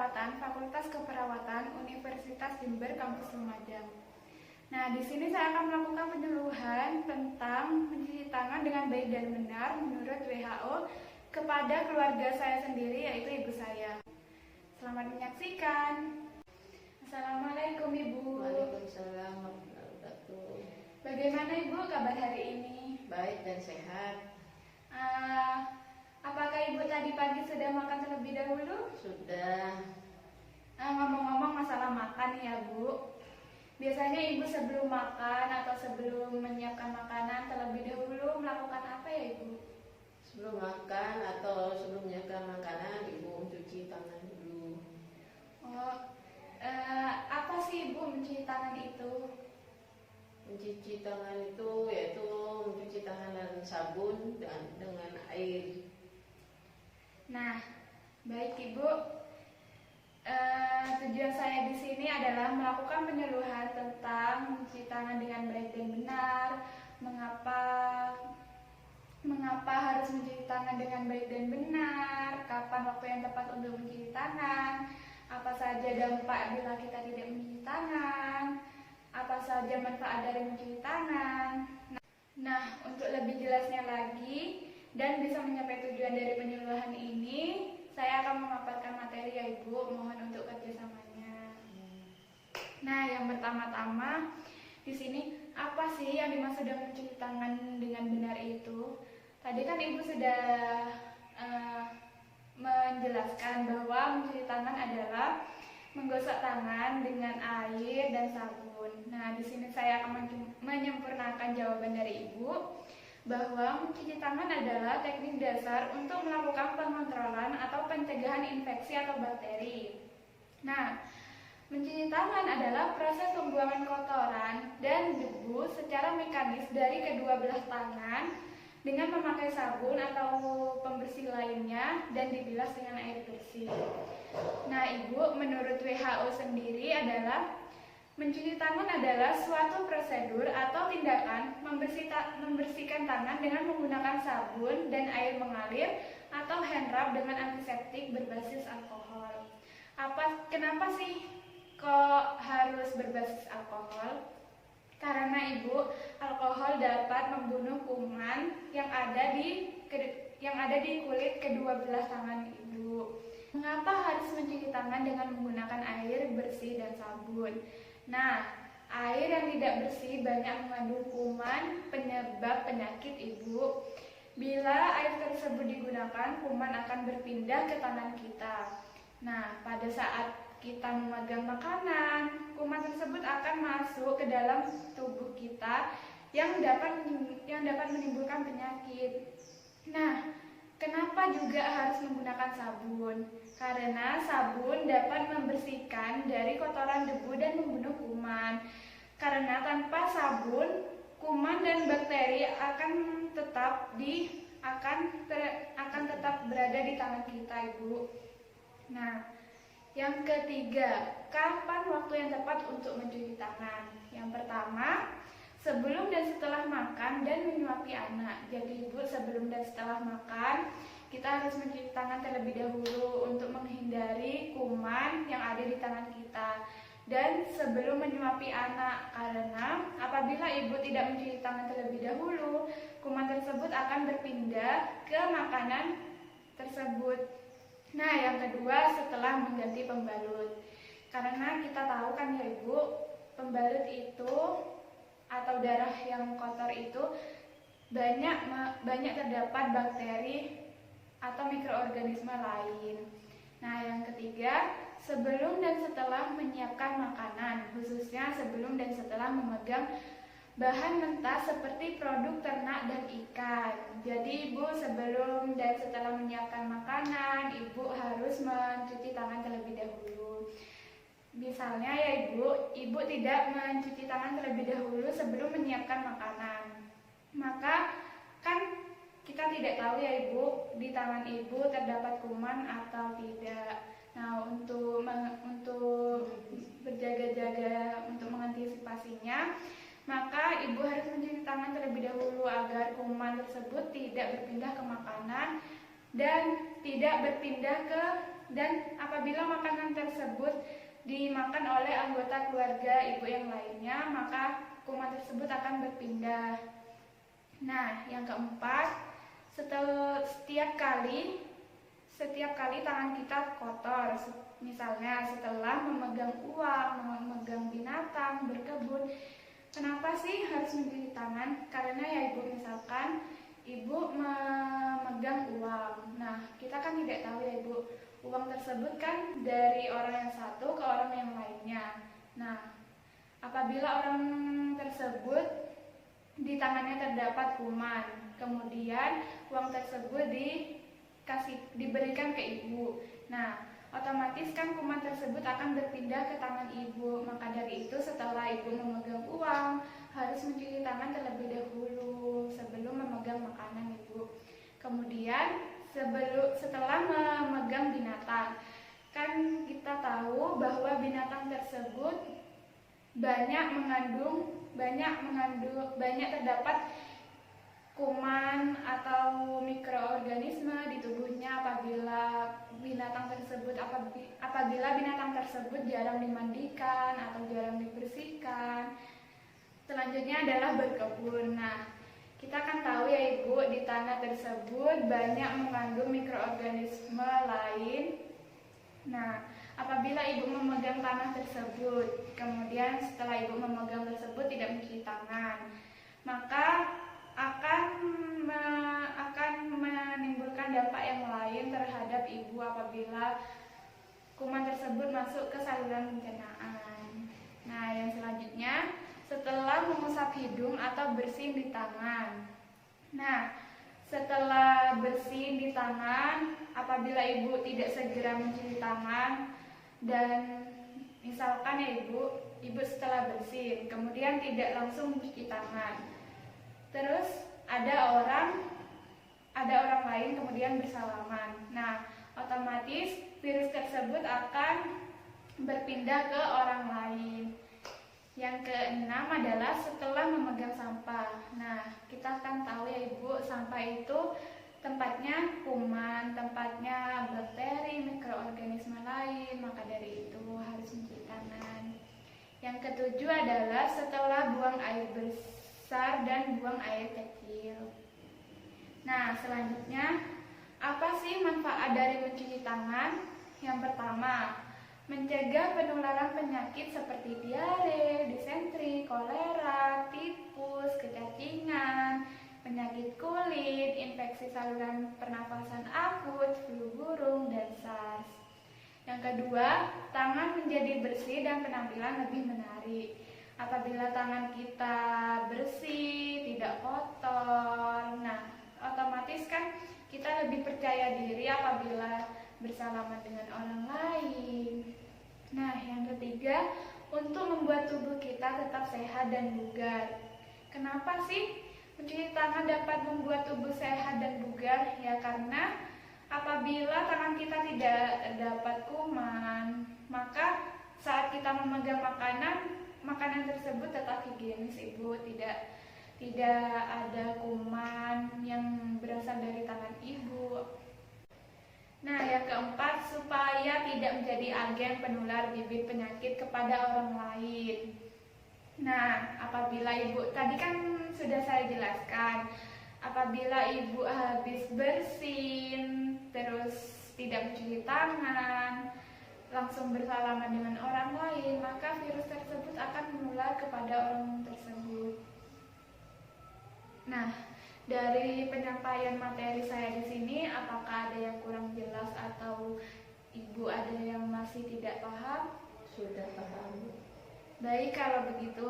Keperawatan Fakultas Keperawatan Universitas Jember Kampus Lumajang. Nah, di sini saya akan melakukan penyuluhan tentang mencuci tangan dengan baik dan benar menurut WHO kepada keluarga saya sendiri, yaitu ibu saya. Selamat menyaksikan. Assalamualaikum Ibu. Waalaikumsalam warahmatullahi wabarakatuh. Bagaimana Ibu kabar hari ini? Baik dan sehat. Apakah Ibu tadi pagi sudah makan terlebih dahulu? Sudah. Ngomong-ngomong masalah makan ya Bu, biasanya Ibu sebelum makan atau sebelum menyiapkan makanan terlebih dahulu melakukan apa ya Ibu? Sebelum makan atau sebelum menyiapkan makanan, Ibu mencuci tangan dulu. Apa sih Ibu mencuci tangan itu? Mencuci tangan itu yaitu mencuci tangan dengan sabun dan dengan air. Nah, baik Ibu. Tujuan saya di sini adalah melakukan penyuluhan tentang mencuci tangan dengan baik dan benar. Mengapa harus mencuci tangan dengan baik dan benar? Kapan waktu yang tepat untuk mencuci tangan? Apa saja dampak bila kita tidak mencuci tangan? Apa saja manfaat dari mencuci tangan? Nah, untuk lebih jelasnya lagi dan bisa mencapai tujuan dari penyuluhan ini, saya akan memaparkan materi ya Ibu, mohon untuk kerjasamanya. Nah, yang pertama-tama di sini apa sih yang dimaksud dengan mencuci tangan dengan benar itu? Tadi kan Ibu sudah menjelaskan bahwa mencuci tangan adalah menggosok tangan dengan air dan sabun. Nah, di sini saya akan menyempurnakan jawaban dari Ibu bahwa mencuci tangan adalah teknik dasar untuk melakukan pengontrolan atau pencegahan infeksi atau bakteri. Nah, mencuci tangan adalah proses pembuangan kotoran dan debu secara mekanis dari kedua belah tangan dengan memakai sabun atau pembersih lainnya dan dibilas dengan air bersih. Nah, Ibu, menurut WHO sendiri adalah mencuci tangan adalah suatu prosedur atau tindakan membersihkan tangan dengan menggunakan sabun dan air mengalir atau hand rub dengan antiseptik berbasis alkohol. Kenapa sih kok harus berbasis alkohol? Karena Ibu, alkohol dapat membunuh kuman yang ada di kulit kedua belah tangan Ibu. Mengapa harus mencuci tangan dengan menggunakan air bersih dan sabun? Nah, air yang tidak bersih banyak mengandung kuman penyebab penyakit Ibu. Bila air tersebut digunakan, kuman akan berpindah ke tangan kita. Nah, pada saat kita memegang makanan, kuman tersebut akan masuk ke dalam tubuh kita yang dapat menimbulkan penyakit. Nah, kenapa juga harus menggunakan sabun? Karena sabun dapat membersihkan dari kotoran debu dan membunuh kuman. Karena tanpa sabun, kuman dan bakteri akan tetap berada di tangan kita, Ibu. Nah, yang ketiga, kapan waktu yang tepat untuk mencuci tangan? Yang pertama, sebelum dan setelah makan dan menyuapi anak. Jadi Ibu, sebelum dan setelah makan kita harus mencuci tangan terlebih dahulu untuk menghindari kuman yang ada di tangan kita. Dan sebelum menyuapi anak, karena apabila Ibu tidak mencuci tangan terlebih dahulu, kuman tersebut akan berpindah ke makanan tersebut. Nah, yang kedua, setelah mengganti pembalut. Karena kita tahu kan ya Ibu, pembalut itu atau darah yang kotor itu banyak terdapat bakteri atau mikroorganisme lain. Nah, yang ketiga, sebelum dan setelah menyiapkan makanan, khususnya sebelum dan setelah memegang bahan mentah seperti produk ternak dan ikan. Jadi Ibu, sebelum dan setelah menyiapkan makanan, Ibu harus mencuci tangan terlebih dahulu. Misalnya ya Ibu tidak mencuci tangan terlebih dahulu sebelum menyiapkan makanan. Maka kan kita tidak tahu ya Ibu, di tangan Ibu terdapat kuman atau tidak. Nah, untuk berjaga-jaga untuk mengantisipasinya, maka Ibu harus mencuci tangan terlebih dahulu agar kuman tersebut tidak berpindah ke makanan dan tidak berpindah ke dan apabila makanan tersebut dimakan oleh anggota keluarga ibu yang lainnya, maka kuman tersebut akan berpindah. Nah, yang keempat, setiap kali tangan kita kotor, misalnya setelah memegang uang, memegang binatang, berkebun. Kenapa sih harus mencuci tangan? Karena ya ibu, misalkan ibu memegang uang. Nah, kita kan tidak tahu ya ibu, uang tersebut kan dari orang yang satu ke orang yang lainnya. Nah, apabila orang tersebut di tangannya terdapat kuman, kemudian uang tersebut diberikan ke ibu. Nah, otomatis kan kuman tersebut akan berpindah ke tangan ibu. Maka dari itu setelah ibu memegang uang, harus mencuci tangan terlebih dahulu sebelum memegang makanan ibu. Kemudian setelah memegang binatang, kan kita tahu bahwa binatang tersebut banyak terdapat kuman atau mikroorganisme di tubuhnya apabila binatang tersebut jarang dimandikan atau jarang dibersihkan. Selanjutnya adalah berkebun. Nah, kita kan tahu ya ibu, di tanah tersebut banyak mengandung mikroorganisme lain. Nah, apabila ibu memegang tanah tersebut, kemudian setelah ibu memegang tersebut tidak mencuci tangan, maka akan menimbulkan dampak yang lain terhadap ibu apabila kuman tersebut masuk ke saluran pencernaan. Nah, yang selanjutnya, setelah mengusap hidung atau bersin di tangan. Nah, setelah bersin di tangan, apabila ibu tidak segera mencuci tangan dan misalkan ya ibu setelah bersin kemudian tidak langsung mencuci tangan, terus ada orang lain kemudian bersalaman. Nah, otomatis virus tersebut akan berpindah ke orang lain. Yang keenam adalah setelah memegang sampah. Nah, kita kan tahu ya ibu, sampah itu tempatnya kuman, tempatnya bakteri, mikroorganisme lain, maka dari itu harus mencuci tangan. Yang ketujuh adalah setelah buang air besar dan buang air kecil. Nah, selanjutnya, apa sih manfaat dari mencuci tangan? Yang pertama, mencegah penularan penyakit seperti diare, disentri, kolera, tipus, kecacingan, penyakit kulit, infeksi saluran pernafasan akut, flu burung, dan SARS. Yang kedua, tangan menjadi bersih dan penampilan lebih menarik. Apabila tangan kita bersih, tidak kotor, nah otomatis kan kita lebih percaya diri apabila bersalaman dengan orang lain. Nah, yang ketiga, untuk membuat tubuh kita tetap sehat dan bugar. Kenapa sih mencuci tangan dapat membuat tubuh sehat dan bugar? Ya karena apabila tangan kita tidak terdapat kuman, maka saat kita memegang makanan tersebut tetap higienis ibu, tidak ada kuman yang berasal dari tangan ibu. Nah, yang keempat, supaya tidak menjadi agen penular bibit penyakit kepada orang lain. Nah, apabila ibu, tadi kan sudah saya jelaskan, apabila ibu habis bersin, terus tidak mencuci tangan, langsung bersalaman dengan orang lain, maka virus tersebut akan menular kepada orang tersebut. Nah, dari penyampaian materi saya di sini, apakah ada yang kurang jelas atau ibu ada yang masih tidak paham? Sudah paham. Baik, kalau begitu,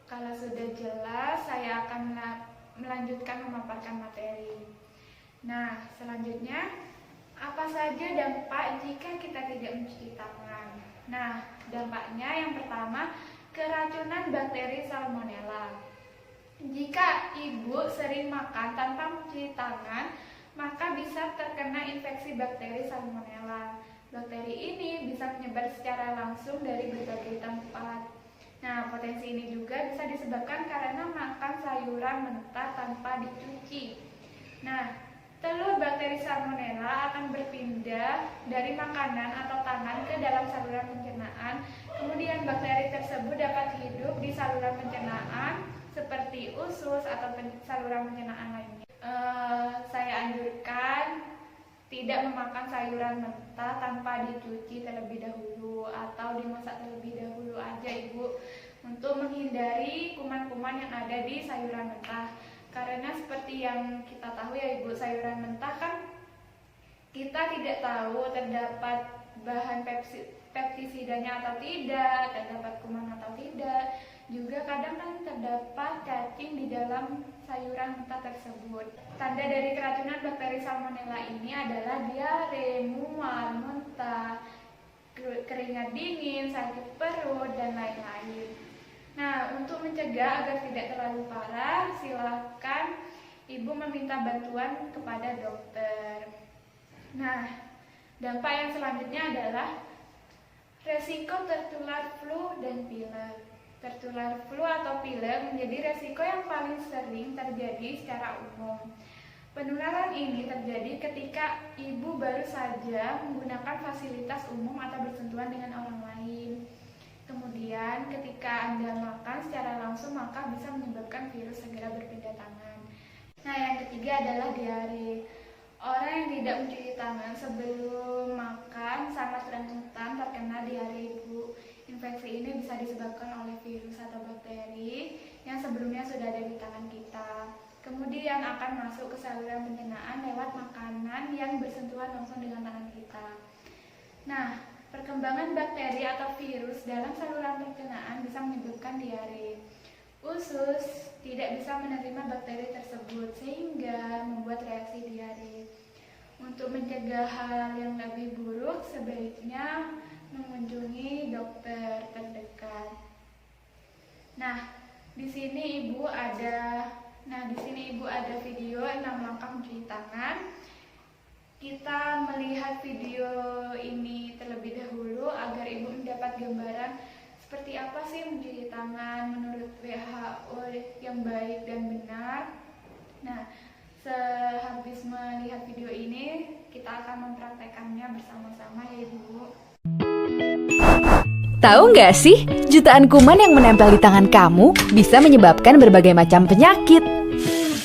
kalau sudah jelas, saya akan melanjutkan memaparkan materi. Nah, selanjutnya, apa saja dampak jika kita tidak mencuci tangan? Nah, dampaknya yang pertama, keracunan bakteri Salmonella. Jika ibu sering makan tanpa mencuci tangan, maka bisa terkena infeksi bakteri Salmonella. Bakteri ini bisa menyebar secara langsung dari berbagai tempat. Nah, potensi ini juga bisa disebabkan karena makan sayuran mentah tanpa dicuci. Nah, telur bakteri Salmonella akan berpindah dari makanan atau tangan ke dalam saluran pencernaan. Kemudian bakteri tersebut dapat hidup di saluran pencernaan seperti usus atau saluran pencernaan lainnya. Saya anjurkan tidak memakan sayuran mentah tanpa dicuci terlebih dahulu atau dimasak terlebih dahulu aja Ibu, untuk menghindari kuman-kuman yang ada di sayuran mentah. Karena seperti yang kita tahu ya Ibu, sayuran mentah kan kita tidak tahu terdapat bahan pestisidanya atau tidak, terdapat kuman atau tidak. Juga kadang kan terdapat cacing di dalam sayuran mentah tersebut. Tanda dari keracunan bakteri Salmonella ini adalah diare, mual, muntah, keringat dingin, sakit perut, dan lain-lain. Nah, untuk mencegah agar tidak terlalu parah, silakan Ibu meminta bantuan kepada dokter. Nah, dampak yang selanjutnya adalah resiko tertular flu dan pilek. Tertular flu atau pilek menjadi resiko yang paling sering terjadi secara umum. Penularan ini terjadi ketika ibu baru saja menggunakan fasilitas umum atau bersentuhan dengan orang lain. Kemudian ketika Anda makan secara langsung, maka bisa menyebabkan virus segera berpindah tangan. Nah, yang ketiga adalah diare. Orang yang tidak mencuci tangan sebelum makan sangat rentan terkena diare Ibu. Infeksi ini bisa disebabkan oleh virus atau bakteri yang sebelumnya sudah ada di tangan kita. Kemudian akan masuk ke saluran pencernaan lewat makanan yang bersentuhan langsung dengan tangan kita. Nah, perkembangan bakteri atau virus dalam saluran pencernaan bisa menyebabkan diare. Usus tidak bisa menerima bakteri tersebut sehingga membuat reaksi diare. Untuk mencegah hal yang lebih buruk, sebaiknya mengunjungi dokter terdekat. Nah, di sini Ibu ada video 6 langkah mencuci tangan. Kita melihat video ini terlebih dahulu agar Ibu mendapat gambaran seperti apa sih mencuci tangan menurut WHO yang baik dan benar. Nah, sehabis melihat video ini, kita akan mempraktekannya bersama-sama ya Ibu. Tahu nggak sih, jutaan kuman yang menempel di tangan kamu bisa menyebabkan berbagai macam penyakit.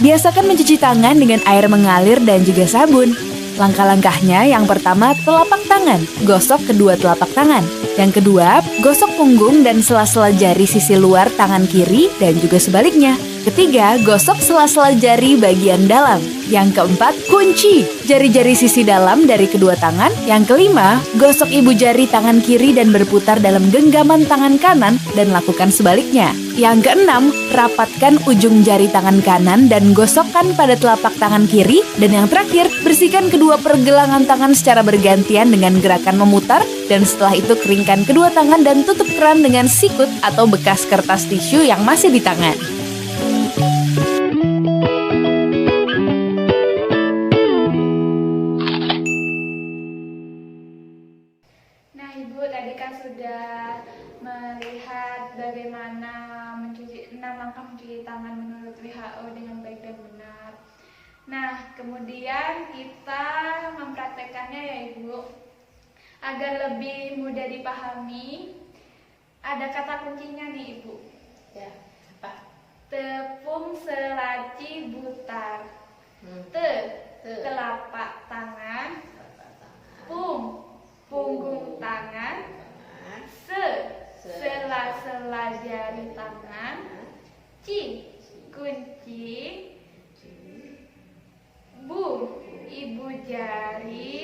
Biasakan mencuci tangan dengan air mengalir dan juga sabun. Langkah-langkahnya, yang pertama, telapak tangan, gosok kedua telapak tangan. Yang kedua, gosok punggung dan sela-sela jari sisi luar tangan kiri dan juga sebaliknya. Ketiga, gosok sela-sela jari bagian dalam. Yang keempat, kunci jari-jari sisi dalam dari kedua tangan. Yang kelima, gosok ibu jari tangan kiri dan berputar dalam genggaman tangan kanan dan lakukan sebaliknya. Yang keenam, rapatkan ujung jari tangan kanan dan gosokkan pada telapak tangan kiri. Dan yang terakhir, bersihkan kedua pergelangan tangan secara bergantian dengan gerakan memutar. Dan setelah itu keringkan kedua tangan dan tutup keran dengan sikut atau bekas kertas tisu yang masih di tangan. Nah Ibu, tadi kan sudah melihat bagaimana 6 langkah mencuci tangan menurut WHO dengan baik dan benar. Nah, kemudian kita mempraktekannya ya Ibu. Agar lebih mudah dipahami, ada kata kuncinya nih Ibu. Ya, apa? Tepung selaci butar. Telapak tangan. Punggung tangan. Sela-sela jari tangan. Kunci. Ibu jari.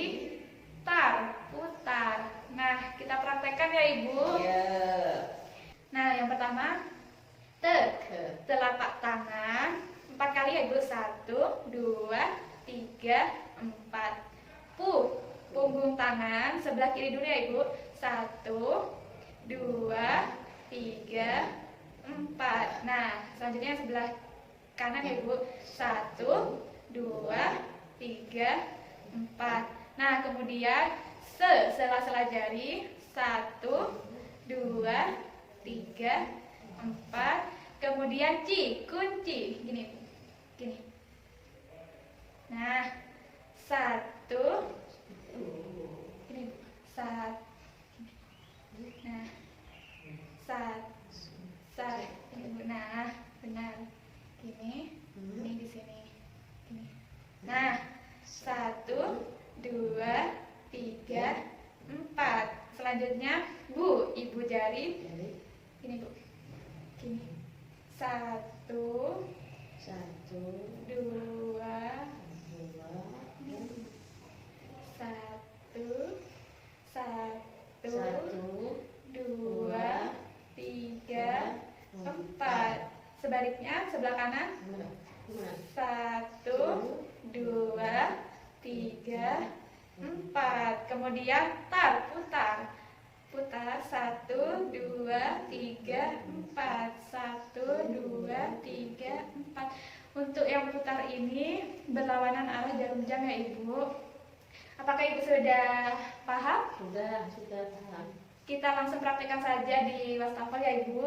Putar. Nah, kita praktekkan ya Ibu. Ya. Nah, yang pertama, telapak tangan 4 kali ya Ibu. 1, 2, 3, 4. Punggung tangan sebelah kiri dulu ya Ibu. 1, 2, 3, 4. Nah, selanjutnya sebelah kanan ya Ibu. 1, 2, 3, 4. Nah, kemudian sela-sela jari 1, 2, 3, 4. Kemudian kunci. Gini. Nah, Satu. Ini Bu. Nah, ini Bu. Nah, benar. Gini, ini di sini. Gini. Nah, 1, 2, 3, 4. Selanjutnya, Bu, ibu jari. Ini Bu. Gini. 1, 2, 2, 3, 4. Sebaliknya, sebelah kanan. 1, 2, 3, 4. Kemudian putar. 1, 2, 3, 4. 1, 2, 3, 4. Untuk yang putar ini berlawanan arah jarum jam ya Ibu. Apakah Ibu sudah paham? Sudah paham. Kita langsung praktekkan saja di wastafel ya Ibu.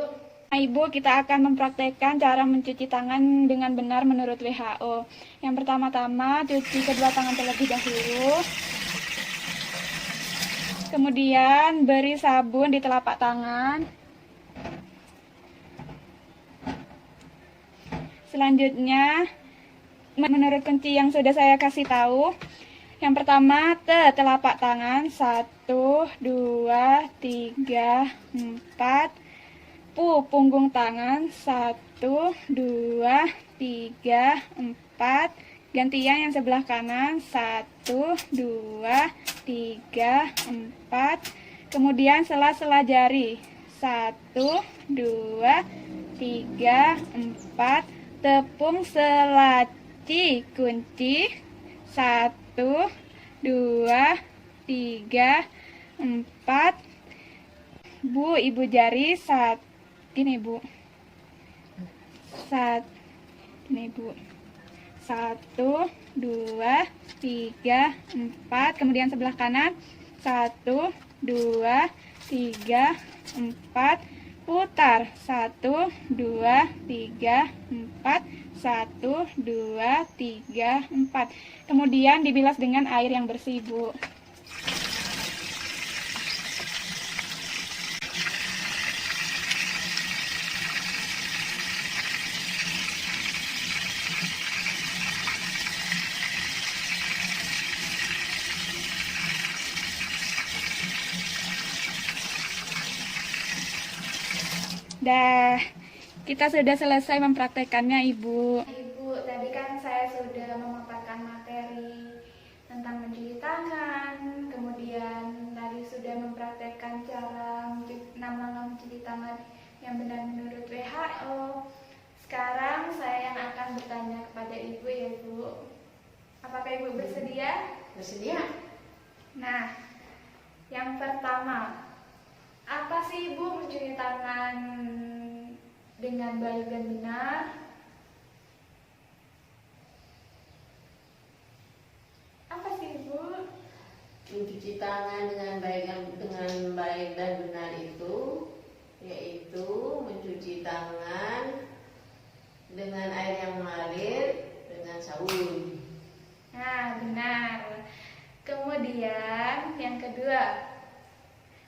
Nah Ibu, kita akan mempraktekkan cara mencuci tangan dengan benar menurut WHO. Yang pertama-tama, cuci kedua tangan terlebih dahulu. Kemudian beri sabun di telapak tangan. Selanjutnya, menurut kunci yang sudah saya kasih tahu, yang pertama telapak tangan 1, 2, 3, 4. Punggung tangan 1, 2, 3, 4. Gantian yang sebelah kanan 1, 2, 3, 4. Kemudian sela-sela jari 1, 2, 3, 4. Tepung selaci kunci 1, 2, 3, 4. Bu, ibu jari gini Bu. Gini Bu. 1, 2, 3, 4. Kemudian sebelah kanan 1, 2, 3, 4. Putar 1, 2, 3, 4. 1, 2, 3, 4. Kemudian dibilas dengan air yang bersih Bu. Dah, kita sudah selesai mempraktekannya Ibu. Ibu, tadi kan saya sudah memaparkan materi tentang mencuci tangan, kemudian tadi sudah mempraktekkan cara 6 langkah mencuci tangan yang benar menurut WHO. Sekarang saya yang akan bertanya kepada Ibu ya Ibu. Apakah Ibu bersedia? Bersedia? Nah, yang pertama, apa sih Ibu mencuci tangan dengan baik dan benar? Apa sih Ibu? Mencuci tangan dengan baik dan benar itu yaitu mencuci tangan dengan air yang mengalir dengan sabun. Nah, benar. Kemudian yang kedua,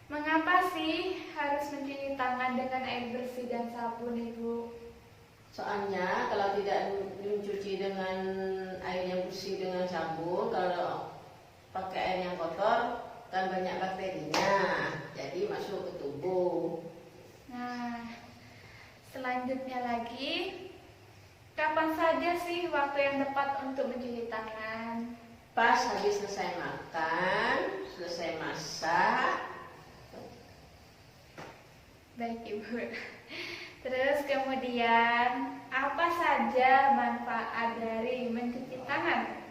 mengapa sih harus mencuci tangan dengan air bersih dan sabun Ibu? Soalnya kalau tidak mencuci dengan air yang bersih dengan sabun, kalau pakai air yang kotor kan banyak bakterinya, jadi masuk ke tubuh. Nah, selanjutnya lagi, kapan saja sih waktu yang tepat untuk mencuci tangan? Pas habis selesai makan, selesai masak. Baik Ibu. Terus kemudian, apa saja manfaat dari mencuci tangan?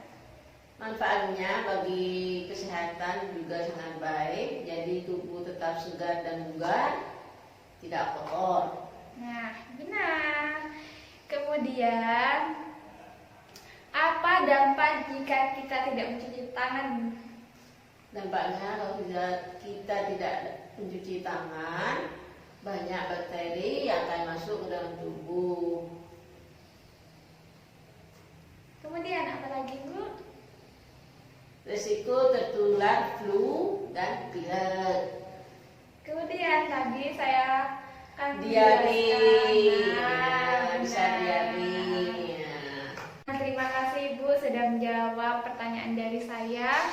Manfaatnya bagi kesehatan juga sangat baik, jadi tubuh tetap segar dan bugar, tidak kotor. Nah, benar. Kemudian, apa dampak jika kita tidak mencuci tangan? Dampaknya kalau kita tidak mencuci tangan, banyak bakteri yang akan masuk ke dalam tubuh. Kemudian apa lagi Bu? menular flu dan pilek. Kemudian tadi saya akan Diare, menjelaskan. bisa diare. Terima kasih Ibu sudah menjawab pertanyaan dari saya.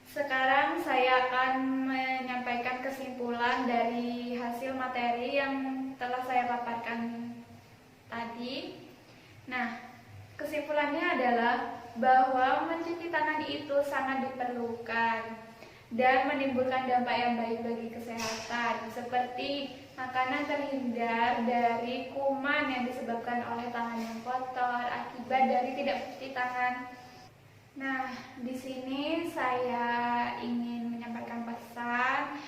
Sekarang saya akan menyampaikan kesimpulan dari hasil materi yang telah saya paparkan tadi. Nah, kesimpulannya adalah bahwa mencuci tangan itu sangat diperlukan dan menimbulkan dampak yang baik bagi kesehatan, seperti makanan terhindar dari kuman yang disebabkan oleh tangan yang kotor akibat dari tidak mencuci tangan. Nah, di sini saya ingin menyampaikan pesan,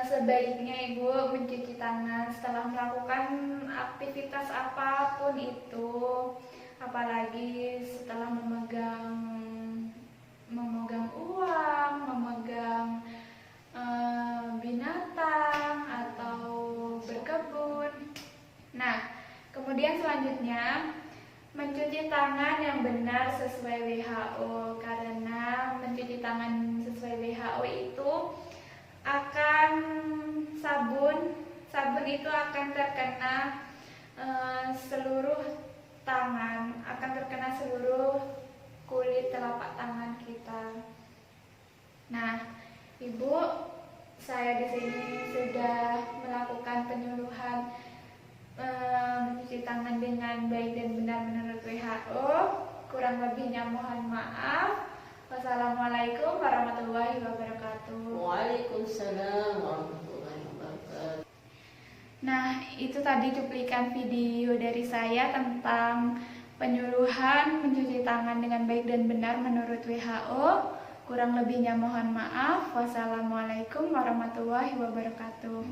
sebaiknya Ibu mencuci tangan setelah melakukan aktivitas apapun itu, apalagi setelah memegang uang, memegang binatang atau berkebun. Nah, kemudian selanjutnya mencuci tangan yang benar sesuai WHO, karena mencuci tangan sesuai WHO itu akan sabun itu akan terkena seluruh tangan, akan terkena seluruh kulit telapak tangan kita. Nah, Ibu, saya di sini sudah melakukan penyuluhan mencuci tangan dengan baik dan benar menurut WHO. Kurang lebihnya mohon maaf. Wassalamualaikum warahmatullahi wabarakatuh. Waalaikumsalam warahmatullahi wabarakatuh. Nah, itu tadi cuplikan video dari saya tentang penyuluhan mencuci tangan dengan baik dan benar menurut WHO. Kurang lebihnya mohon maaf. Wassalamualaikum warahmatullahi wabarakatuh.